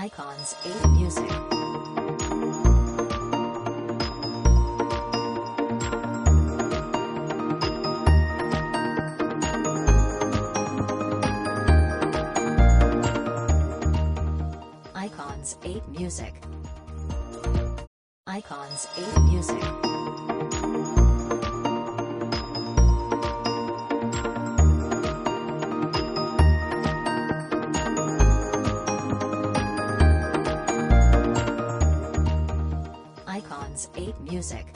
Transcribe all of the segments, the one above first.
Icons 8 Music. Icons 8 Music. Icons 8 Music. Icons 8 Music.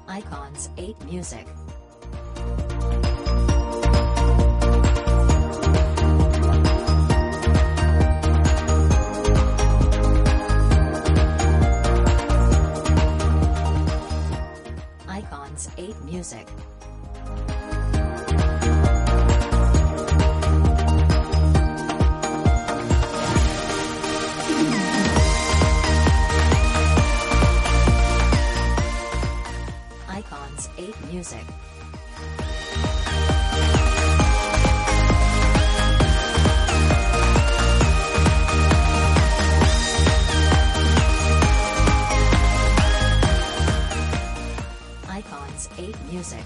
Icons 8 Music. Icons 8 Music. Icons 8 Music. Icons 8 Music.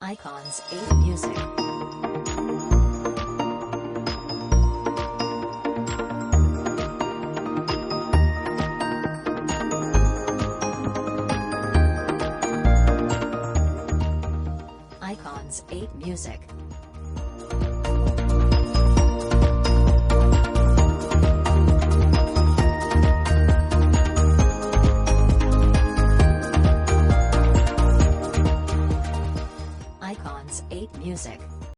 Icons 8 Music. Icons 8 Music. Icons 8 Music.